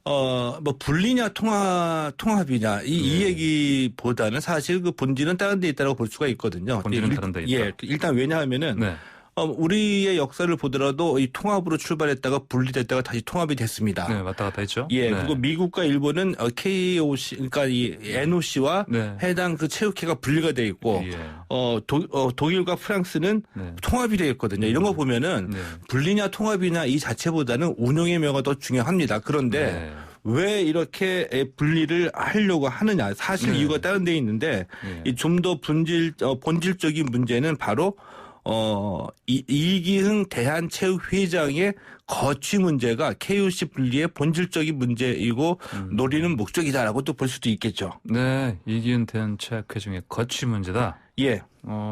뭐 분리냐 통합이냐 이 얘기보다는 사실 그 본질은 다른 데 있다고 볼 수가 있거든요. 본질은 다른 데 있다. 일단 왜냐하면은 우리의 역사를 보더라도 이 통합으로 출발했다가 분리됐다가 다시 통합이 됐습니다. 네, 왔다 갔다 했죠. 그리고 미국과 일본은 KOC, 그러니까 이 NOC와 해당 그 체육회가 분리가 돼 있고, 독일과 프랑스는 통합이 되어 있거든요. 이런 거 보면은 분리냐 통합이냐 이 자체보다는 운영의 명가 더 중요합니다. 그런데 왜 이렇게 분리를 하려고 하느냐? 사실 이유가 다른 데 있는데, 좀 더 본질적인 문제는 바로 이기흥 대한체육회장의 거취 문제가 KOC 분리의 본질적인 문제이고 노리는 목적이다라고 또 볼 수도 있겠죠. 네, 이기흥 대한체육회장의 거취 문제다.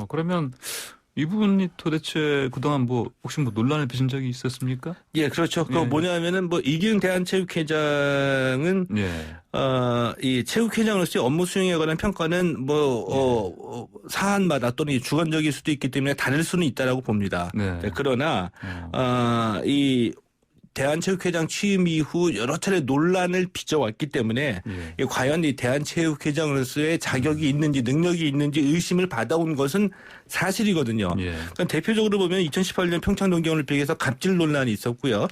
그러면 이 부분이 도대체 그동안 혹시 논란을 빚은 적이 있었습니까? 그렇죠. 그거 뭐냐면은 이기흥 대한체육회장은 이 체육회장으로서의 업무 수행에 관한 평가는 사안마다 또는 주관적일 수도 있기 때문에 다를 수는 있다라고 봅니다. 그러나 이 대한체육회장 취임 이후 여러 차례 논란을 빚어왔기 때문에 과연 이 대한체육회장으로서의 자격이 있는지 능력이 있는지 의심을 받아온 것은 사실이거든요. 그러니까 대표적으로 보면 2018년 평창 동계올림픽에서 갑질 논란이 있었고요.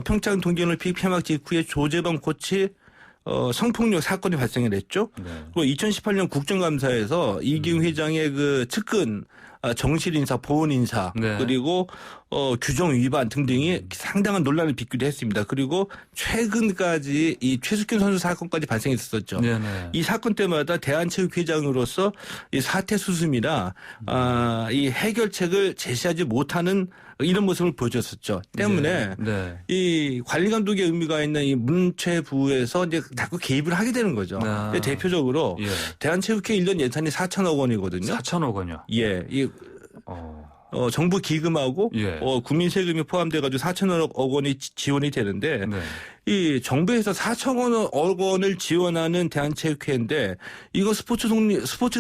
평창 동계올림픽 폐막 직후에 조재범 코치 성폭력 사건이 발생을 했죠. 그리고 2018년 국정감사에서 이기흥 회장의 그 측근 정실 인사, 보훈 인사 그리고 규정 위반 등등이 상당한 논란을 빚기도 했습니다. 그리고 최근까지 이 최숙현 선수 사건까지 발생했었죠. 이 사건 때마다 대한체육회장으로서 이 사퇴 수습이나 이 해결책을 제시하지 못하는 이런 모습을 보여줬었죠. 때문에 이 관리 감독의 의미가 있는 이 문체부에서 이제 자꾸 개입을 하게 되는 거죠. 대표적으로 대한체육회 1년 예산이 4천억 원이거든요. 4천억 원이요? 정부 기금하고 국민 세금이 포함돼가지고 4천억 원이 지원이 되는데 이 정부에서 4천억 원을 지원하는 대한체육회인데 이거 스포츠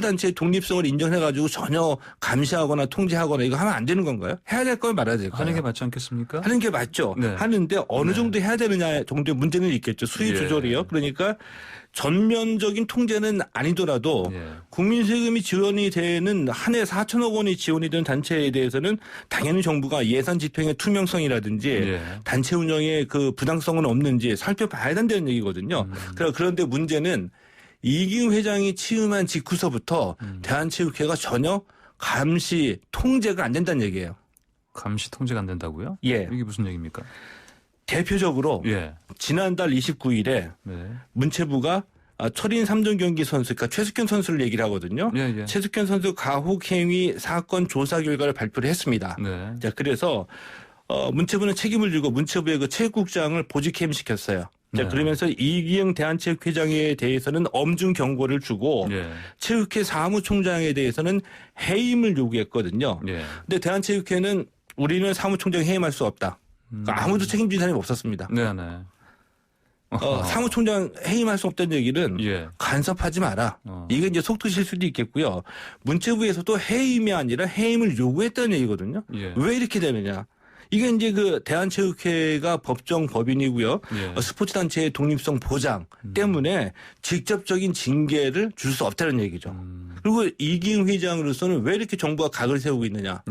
단체의 독립성을 인정해가지고 전혀 감시하거나 통제하거나 이거 하면 안 되는 건가요? 해야 될 걸 말아야 될까요? 하는 게 맞지 않겠습니까? 하는 게 맞죠. 하는데 어느 정도 해야 되느냐 정도의 문제는 있겠죠. 수위 조절이요. 그러니까 전면적인 통제는 아니더라도 국민 세금이 지원이 되는 한 해 4천억 원이 지원이 되는 단체에 대해서는 당연히 정부가 예산 집행의 투명성이라든지 단체 운영의 그 부당성은 없는지 살펴봐야 된다는 얘기거든요. 그런데 문제는 이기흥 회장이 취임한 직후서부터 대한체육회가 전혀 감시 통제가 안 된다는 얘기예요. 감시 통제가 안 된다고요? 예. 이게 무슨 얘기입니까? 대표적으로 지난달 29일에 문체부가 철인 3종 경기 선수, 그러니까 최숙현 선수를 얘기를 하거든요. 최숙현 선수 가혹행위 사건 조사 결과를 발표를 했습니다. 자, 그래서 문체부는 책임을 지고 문체부의 그 체육국장을 보직 해임시켰어요. 자, 그러면서 이기흥 대한체육회장에 대해서는 엄중 경고를 주고 체육회 사무총장에 대해서는 해임을 요구했거든요. 근데 대한체육회는 우리는 사무총장 해임할 수 없다. 그러니까 아무도 책임진 사람이 없었습니다. 사무총장 해임할 수 없다는 얘기는 간섭하지 마라. 이게 이제 속도실 수도 있겠고요. 문체부에서도 해임이 아니라 해임을 요구했다는 얘기거든요. 왜 이렇게 되느냐? 이게 이제 그 대한체육회가 법정 법인이고요. 스포츠단체의 독립성 보장 때문에 직접적인 징계를 줄 수 없다는 얘기죠. 그리고 이기흥 회장으로서는 왜 이렇게 정부가 각을 세우고 있느냐?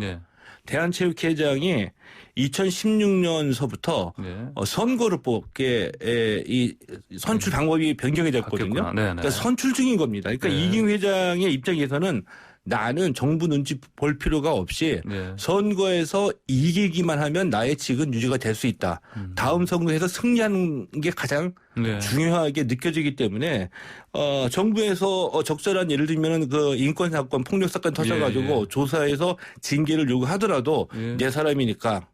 대한체육회장이 2016년서부터 선거를 뽑게 이 선출 방법이 변경이 됐거든요. 그러니까 선출 중인 겁니다. 그러니까 이기흥 회장의 입장에서는 나는 정부 눈치 볼 필요가 없이 선거에서 이기기만 하면 나의 직은 유지가 될 수 있다. 다음 선거에서 승리하는 게 가장 중요하게 느껴지기 때문에 정부에서 적절한 예를 들면 그 인권 사건, 폭력 사건 터져가지고 조사해서 징계를 요구하더라도 내 사람이니까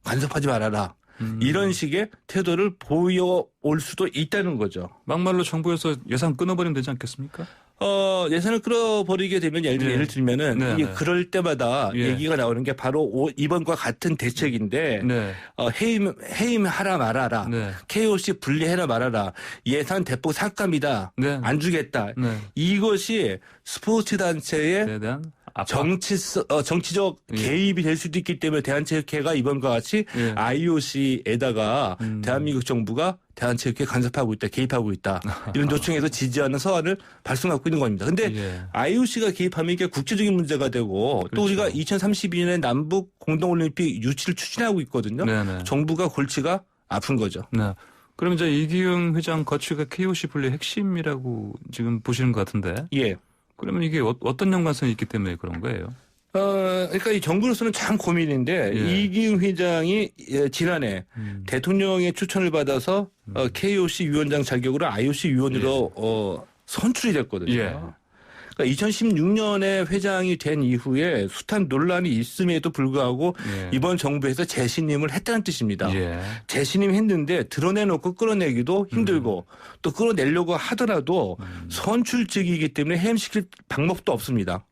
간섭하지 말아라. 이런 식의 태도를 보여올 수도 있다는 거죠. 막말로 정부에서 예산 끊어버리면 되지 않겠습니까? 예산을 끌어버리게 되면 예를 들면은 이게 그럴 때마다 얘기가 나오는 게 바로 이번과 같은 대책인데 해임하라 말아라. KOC 분리해라 말아라. 예산 대폭 삭감이다. 안 주겠다. 이것이 스포츠 단체에 대한 정치적 개입이 될 수도 있기 때문에 대한체육회가 이번과 같이 IOC에다가 대한민국 정부가 대한체육회 간섭하고 있다, 개입하고 있다. 이런 요청에서 지지하는 서한을 발송하고 있는 겁니다. 근데 IOC가 개입하면 이게 국제적인 문제가 되고 또 우리가 2032년에 남북 공동올림픽 유치를 추진하고 있거든요. 정부가 골치가 아픈 거죠. 그럼 이제 이기흥 회장 거취가 KOC 분리의 핵심이라고 지금 보시는 것 같은데. 그러면 이게 어떤 연관성이 있기 때문에 그런 거예요? 그러니까 이 정부로서는 참 고민인데 이기흥 회장이 지난해 대통령의 추천을 받아서 KOC 위원장 자격으로 IOC 위원으로 선출이 됐거든요. 그러니까 2016년에 회장이 된 이후에 숱한 논란이 있음에도 불구하고 이번 정부에서 재신임을 했다는 뜻입니다. 재신임 했는데 드러내놓고 끌어내기도 힘들고 또 끌어내려고 하더라도 선출직이기 때문에 해임시킬 방법도 없습니다.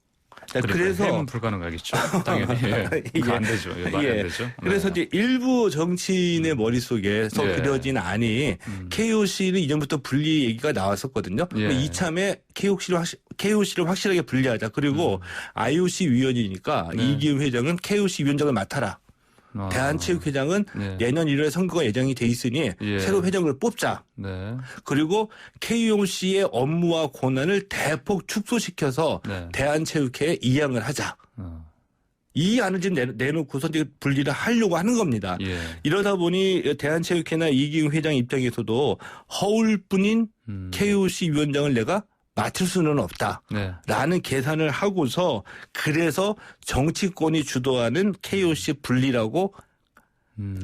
그래서 해임은 불가능하겠죠. 당연히 이거 안 되죠. 이거 안 되죠. 그래서 이제 일부 정치인의 머릿속에서 그려진 안이 KOC를 이전부터 분리 얘기가 나왔었거든요. 이참에 KOC를 확실하게 분리하자. 그리고 IOC 위원이니까 이기흥 회장은 KOC 위원장을 맡아라. 대한체육회장은 내년 1월에 선거가 예정이 돼 있으니 새로 회장을 뽑자. 그리고 KOC의 업무와 권한을 대폭 축소시켜서 대한체육회에 이양을 하자. 이 안을 지금 내놓고서 이제 분리를 하려고 하는 겁니다. 이러다 보니 대한체육회나 이기흥 회장 입장에서도 허울 뿐인 KOC 위원장을 내가 맡을 수는 없다라는 계산을 하고서 그래서 정치권이 주도하는 KOC 분리라고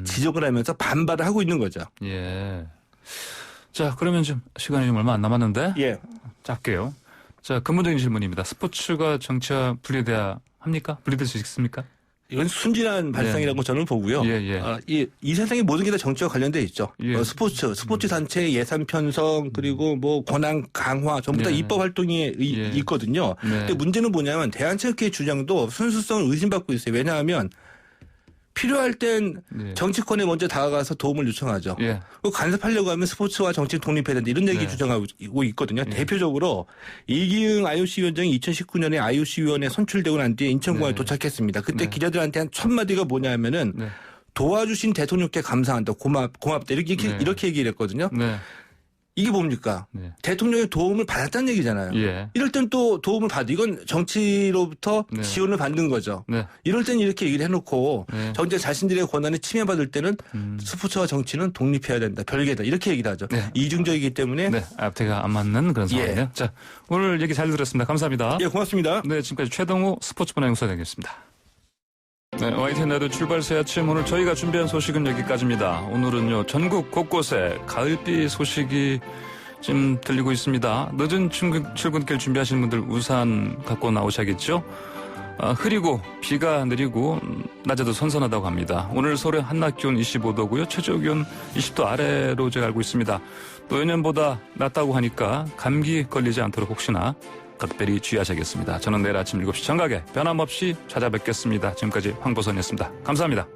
지적을 하면서 반발을 하고 있는 거죠. 자, 그러면 좀 시간이 좀 얼마 안 남았는데 짧게요. 자, 근본적인 질문입니다. 스포츠가 정치와 분리돼야 합니까? 분리될 수 있습니까? 이건 순진한 발상이라고 저는 보고요. 이 세상의 모든 게 다 정치와 관련돼 있죠. 스포츠 단체 예산 편성 그리고 뭐 권한 강화 전부 다 입법 활동이 있거든요. 근데 문제는 뭐냐면 대한체육회 주장도 순수성을 의심받고 있어요. 왜냐하면 필요할 땐 정치권에 먼저 다가가서 도움을 요청하죠. 간섭하려고 하면 스포츠와 정치 독립해야 된다. 이런 얘기 주장하고 있거든요. 대표적으로 이기흥 IOC 위원장이 2019년에 IOC 위원회에 선출되고 난 뒤에 인천공항에 도착했습니다. 그때 기자들한테 한 첫 마디가 뭐냐면은 도와주신 대통령께 감사한다. 고맙다. 이렇게 얘기를 했거든요. 이게 뭡니까? 네. 대통령의 도움을 받았다는 얘기잖아요. 예. 이럴 땐 또 도움을 이건 정치로부터 네. 지원을 받는 거죠. 네. 이럴 땐 이렇게 얘기를 해놓고 네. 정작 자신들의 권한이 침해받을 때는 스포츠와 정치는 독립해야 된다. 별개다. 이렇게 얘기를 하죠. 네. 이중적이기 때문에. 네. 앞뒤가 안 맞는 그런 상황이에요. 예. 자, 오늘 얘기 잘 들었습니다. 감사합니다. 예, 고맙습니다. 네, 지금까지 최동호 스포츠분야 연구소장이었습니다. 네, YTN에도 출발새 아침 오늘 저희가 준비한 소식은 여기까지입니다. 오늘은요 전국 곳곳에 가을비 소식이 지금 들리고 있습니다. 늦은 출근길 준비하시는 분들 우산 갖고 나오셔야겠죠. 흐리고 비가 내리고 낮에도 선선하다고 합니다. 오늘 서울의 한낮 기온 25도고요. 최저 기온 20도 아래로 제가 알고 있습니다. 또 예년보다 낮다고 하니까 감기 걸리지 않도록 혹시나 각별히 주의하셔야겠습니다. 저는 내일 아침 7시 정각에 변함없이 찾아뵙겠습니다. 지금까지 황보선이었습니다. 감사합니다.